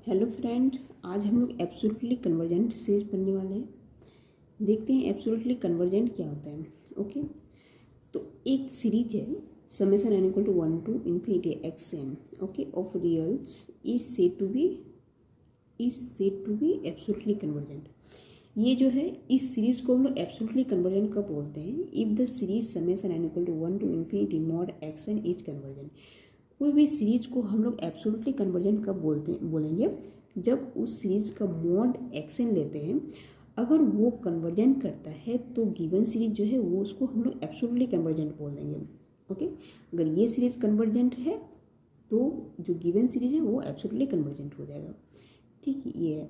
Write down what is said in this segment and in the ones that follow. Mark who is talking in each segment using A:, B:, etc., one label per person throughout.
A: Hello friend, आज हम लोग एब्सोल्युटली कन्वर्जेंट सीरीज पढ़ने वाले हैं। देखते हैं एब्सोल्युटली कन्वर्जेंट क्या होता है। ओके, तो एक सीरीज है summation n equal to 1 to infinity x n okay of reals is said to be absolutely convergent. ये जो है इस सीरीज को हम लोग एब्सोल्युटली कन्वर्जेंट कब बोलते हैं? If the series summation n equal to 1 to infinity mod x n is convergent. कोई भी सीरीज को हम लोग एब्सोल्युटली कन्वर्जेंट कब बोलेंगे? जब उस सीरीज का मॉड एक्सन लेते हैं, अगर वो कन्वर्जेंट करता है तो गिवन सीरीज जो है वो उसको हम लोग एब्सोल्युटली कन्वर्जेंट बोल देंगे। ओके, अगर ये सीरीज कन्वर्जेंट है तो जो गिवन सीरीज है वो एब्सोल्युटली कन्वर्जेंट हो जाएगा। ठीक, ये है।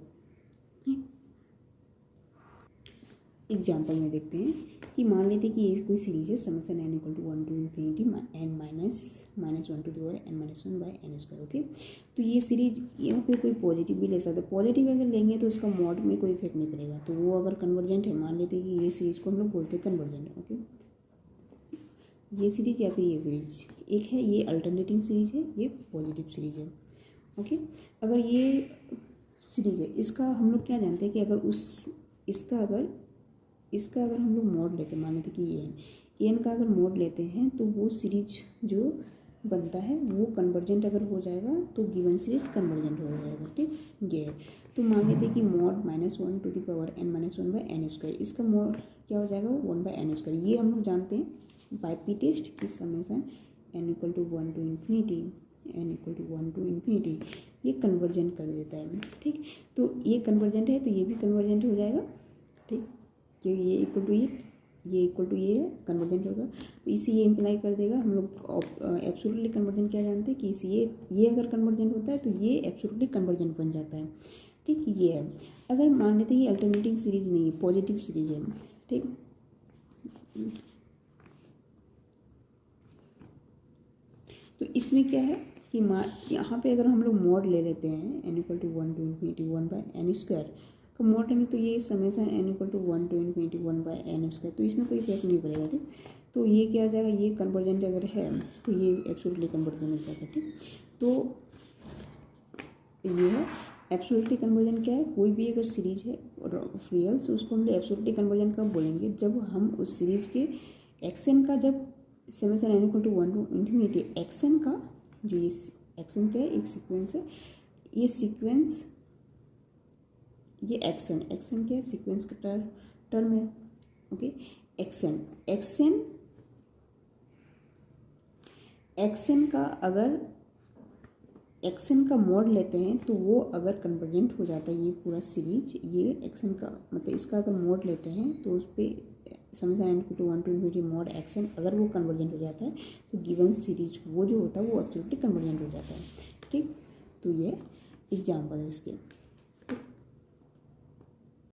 A: एग्जाम्पल में देखते हैं कि मान लेते हैं कि ये कोई सीरीज है summation n equal to 1 to infinity n minus 1 to the power n minus 1 by n square. Okay, तो ये सीरीज यहाँ पे कोई पॉजिटिव भी ले सकते हैं। पॉजिटिव अगर लेंगे तो उसका मॉड में कोई इफेक्ट नहीं पड़ेगा, तो वो अगर कन्वर्जेंट है, मान लेते हैं कि ये सीरीज को हम लोग बोलते हैं कन्वर्जेंट। ओके, ये सीरीज या फिर ये सीरीज एक है, ये अल्टरनेटिंग सीरीज है, ये पॉजिटिव सीरीज है। ओके, अगर ये सीरीज है, इसका हम लोग क्या जानते हैं कि अगर इसका अगर हम लोग मोड लेते हैं, मान लेते कि एन का अगर मोड लेते हैं तो वो सीरीज जो बनता है वो कन्वर्जेंट अगर हो जाएगा तो गिवन सीरीज कन्वर्जेंट हो जाएगा। ठीक, ये है। तो मान लेते हैं कि mod -1 to the power n minus 1 by n square, इसका मोड क्या हो जाएगा? 1 बाय n स्क्वायर। ये हम लोग जानते हैं बाय पी टेस्ट कि summation n equal to 1 to infinity ये कन्वर्जेंट कर देता है। ठीक, तो ये कन्वर्जेंट है तो ये भी कन्वर्जेंट हो जाएगा। ठीक, क्योंकि ये इक्वल टू ये कन्वर्जेंट होगा, तो इसे ये इम्प्लाई कर देगा। हम लोग एब्सोल्युटली कन्वर्जेंट क्या जानते हैं कि इसे ये अगर कन्वर्जेंट होता है तो ये एब्सोल्युटली कन्वर्जेंट बन जाता है। ठीक, ये है। अगर मान लेते हैं ये अल्टरनेटिंग सीरीज नहीं है, पॉजिटिव सीरीज है। ठीक, तो इसमें क्या है कि यहाँ पे अगर हम लोग मॉड ले लेते हैं n equal to 1 to infinity 1 by n square का मॉड लेंगे तो ये summation n equal to 1 to infinity 1 by n square, तो इसमें कोई इफेक्ट नहीं पड़ेगा। ठीक, तो ये क्या हो जाएगा? ये कन्वर्जेंट अगर है तो ये एब्सोल्युटली कन्वर्जेंट हो जाएगा। ठीक, तो ये है एब्सोल्युटली कन्वर्जेंट। क्या है? कोई भी अगर सीरीज है रियल्स उसको हम लोग एब्सोल्युटली कन्वर्जेंट कब बोलेंगे? जब हम उस सीरीज के एक्सन का, जब summation n equal to 1 to infinity x n का, जो ये एक्सन क्या है? एक सीक्वेंस है। ये सीक्वेंस, ये एक्सन क्या है? सीक्वेंस का टर्म है। ओके, एक्सन का अगर एक्सन का मॉड लेते हैं तो वो अगर कन्वर्जेंट हो जाता है, ये पूरा सीरीज, ये एक्सन का मतलब इसका अगर मॉड लेते हैं तो उस पर summation n equal to 1 to infinity mod x n अगर वो कन्वर्जेंट हो जाता है तो गिवन सीरीज वो जो होता है वो एब्सोल्युटली कन्वर्जेंट हो जाता है। ठीक, तो ये एग्जाम्पल है इसके।